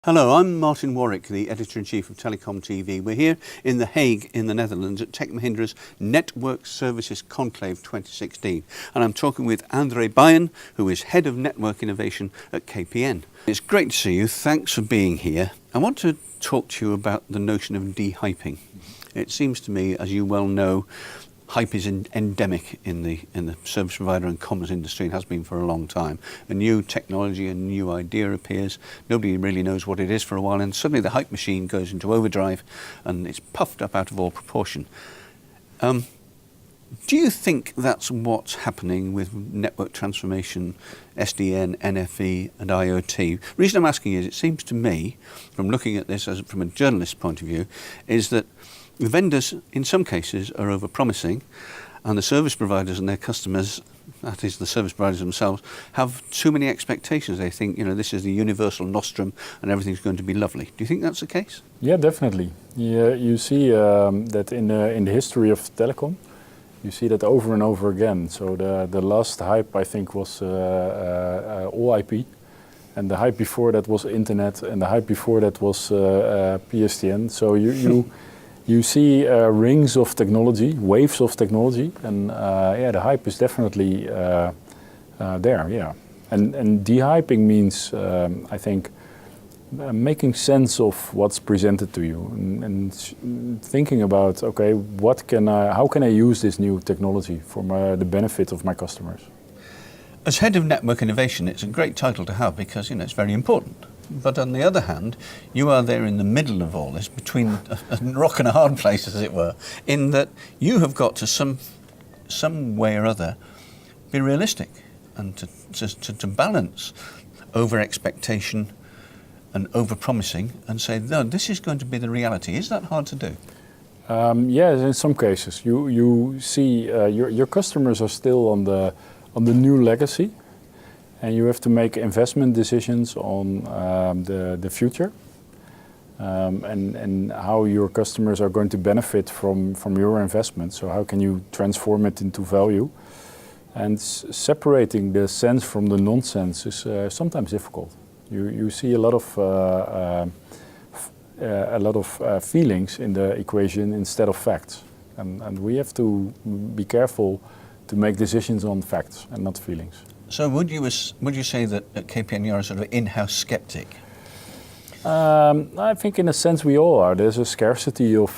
Hello, I'm Martin Warwick, the Editor-in-Chief of Telecom TV. We're here in The Hague in the Netherlands at Tech Mahindra's Network Services Conclave 2016. And I'm talking with André Beijen, who is Head of Network Innovation at KPN. It's great to see you. Thanks for being here. I want to talk to you about the notion of de-hyping. It seems to me, as you well know, hype is endemic in the service provider and comms industry and has been for a long time. A new technology, a new idea appears, nobody really knows what it is for a while, and suddenly the hype machine goes into overdrive and it's puffed up out of all proportion. Do you think that's what's happening with network transformation, SDN, NFV and IoT? The reason I'm asking is, it seems to me, from looking at this from a journalist's point of view, is that the vendors, in some cases, are over-promising, and the service providers and their customers, that is the service providers themselves, have too many expectations. They think, this is the universal nostrum and everything's going to be lovely. Do you think that's the case? Yeah, definitely. You see that in the history of telecom, you see that over and over again. So the last hype, I think, was all IP. And the hype before that was internet, and the hype before that was PSTN. So you see rings of technology, waves of technology, and the hype is definitely there, yeah. And de-hyping means, I think, making sense of what's presented to you and thinking about, okay, how can I use this new technology for the benefit of my customers? As Head of Network Innovation, it's a great title to have because, it's very important. But on the other hand, you are there in the middle of all this, between a rock and a hard place, as it were, in that you have got to some way or other be realistic and to balance over-expectation and over-promising and say, no, this is going to be the reality. Is that hard to do? Yes, in some cases. You see your customers are still on the new legacy. And you have to make investment decisions on the future and how your customers are going to benefit from your investment. So how can you transform it into value? And separating the sense from the nonsense is sometimes difficult. You see a lot of feelings in the equation instead of facts. And we have to be careful to make decisions on facts and not feelings. So would you say that at KPN you're a sort of in-house skeptic? I think in a sense we all are. There's a scarcity of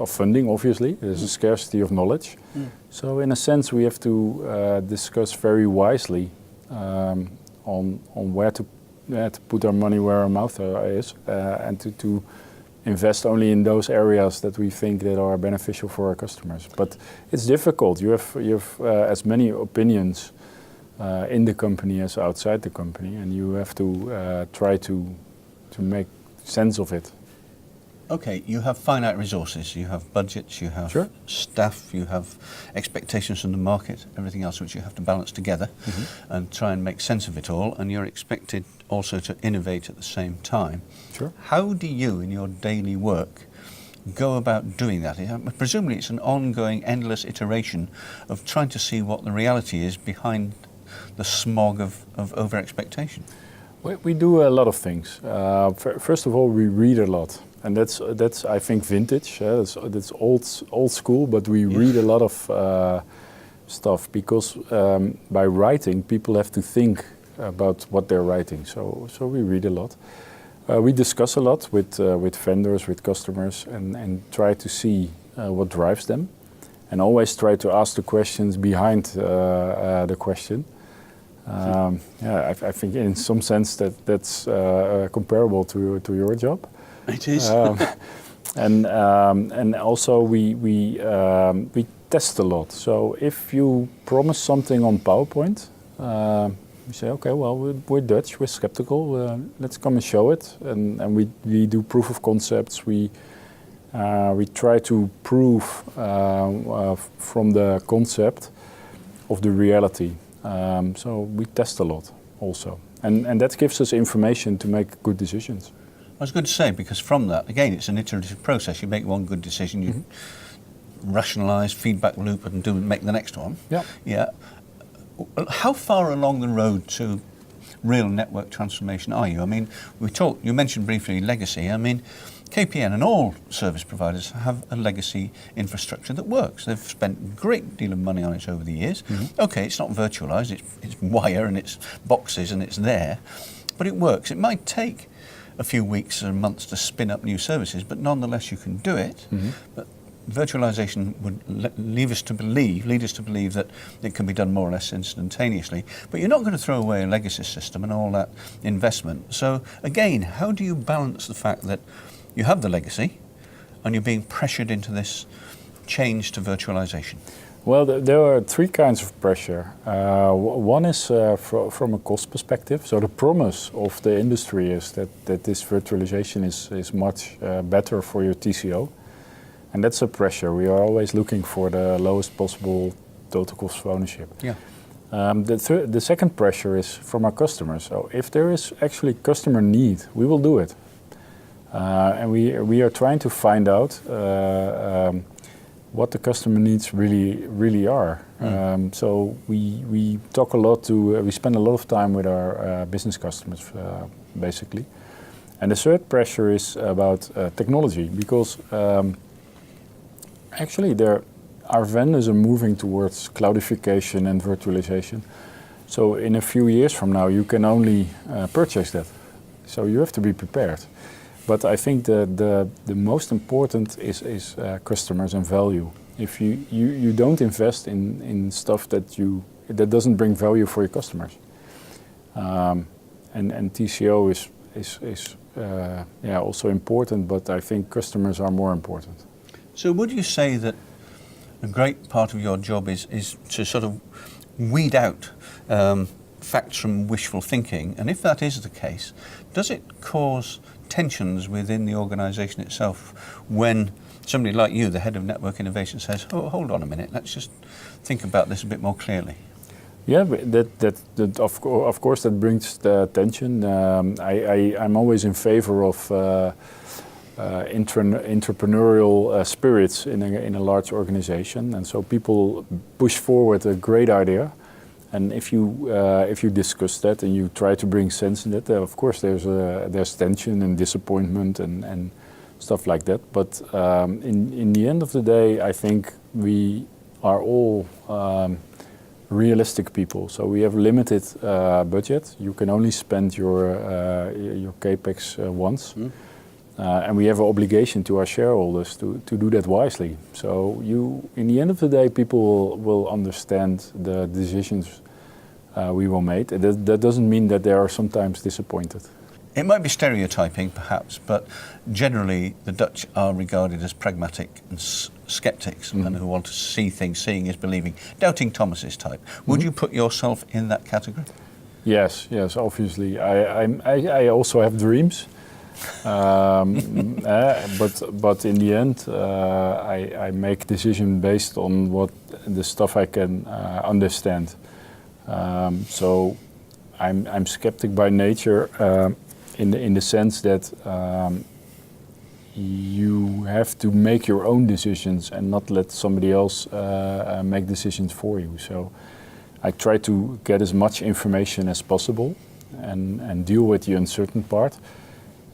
funding, obviously. There's a scarcity of knowledge. So in a sense we have to discuss very wisely on where to put our money where our mouth is and to invest only in those areas that we think that are beneficial for our customers. But it's difficult. You have as many opinions in the company as outside the company, and you have to try to make sense of it. Okay, you have finite resources, you have budgets, you have staff, you have expectations from the market, everything else which you have to balance together and try and make sense of it all, and you're expected also to innovate at the same time. Sure. How do you, in your daily work, go about doing that? Presumably it's an ongoing, endless iteration of trying to see what the reality is behind the smog of over-expectation. We do a lot of things. First of all, we read a lot. And that's I think vintage. That's old school. But we read a lot of stuff because by writing, people have to think about what they're writing. So we read a lot. We discuss a lot with vendors, with customers, and try to see what drives them, and always try to ask the questions behind the question. I think in some sense that's comparable to your job. It is. And also we test a lot. So if you promise something on PowerPoint, we say, okay, well, we're Dutch, we're skeptical. Let's come and show it. And we do proof of concepts. We try to prove from the concept of the reality. So we test a lot also. And that gives us information to make good decisions. I was going to say, because from that, again, it's an iterative process. You make one good decision, you rationalise, feedback loop, and make the next one. Yeah. How far along the road to real network transformation are you? I mean, you mentioned briefly legacy. I mean, KPN and all service providers have a legacy infrastructure that works. They've spent a great deal of money on it over the years. Okay, it's not virtualized, it's wire and it's boxes and it's there, but it works. It might take a few weeks or months to spin up new services, but nonetheless you can do it. But virtualization would lead us to believe that it can be done more or less instantaneously. But you're not going to throw away a legacy system and all that investment. So again, how do you balance the fact that you have the legacy and you're being pressured into this change to virtualization? Well, there are three kinds of pressure. One is from a cost perspective. So the promise of the industry is that this virtualization is much better for your TCO. And that's a pressure. We are always looking for the lowest possible total cost of ownership. Yeah. The second pressure is from our customers. So if there is actually customer need, we will do it. And we are trying to find out what the customer needs really are. So we talk a lot we spend a lot of time with our business customers, basically. And the third pressure is about technology, because actually our vendors are moving towards cloudification and virtualization. So in a few years from now, you can only purchase that. So you have to be prepared. But I think the most important is customers and value. If you don't invest in stuff that doesn't bring value for your customers, and TCO is also important, but I think customers are more important. So would you say that a great part of your job is to sort of weed out facts from wishful thinking? And if that is the case, does it cause tensions within the organisation itself when somebody like you, the head of network innovation, says, "Oh, hold on a minute, let's just think about this a bit more clearly"? Yeah, but that of course that brings the tension. I'm always in favor of entrepreneurial spirits in a large organization, and so people push forward a great idea. And if you discuss that and you try to bring sense in it, of course there's tension and disappointment and stuff like that. But in the end of the day, I think we are all realistic people. So we have limited budget. You can only spend your capex once. And we have an obligation to our shareholders to do that wisely. So in the end of the day, people will understand the decisions we will make. That doesn't mean that they are sometimes disappointed. It might be stereotyping, perhaps, but generally the Dutch are regarded as pragmatic and skeptics and who want to see things. Seeing is believing. Doubting Thomas's type. Would you put yourself in that category? Yes, obviously. I also have dreams. But in the end, I make decisions based on what the stuff I can understand. So I'm skeptic by nature, in the sense that you have to make your own decisions and not let somebody else make decisions for you. So I try to get as much information as possible and deal with the uncertain part.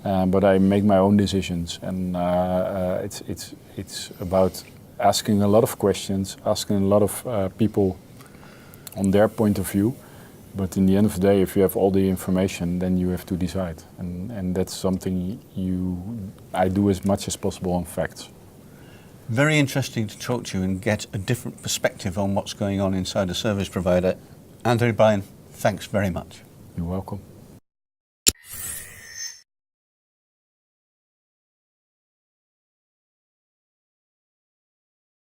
But I make my own decisions, and it's about asking a lot of questions, asking a lot of people on their point of view. But in the end of the day, if you have all the information, then you have to decide, and that's something I do as much as possible on facts. Very interesting to talk to you and get a different perspective on what's going on inside a service provider. André Beijen, thanks very much. You're welcome.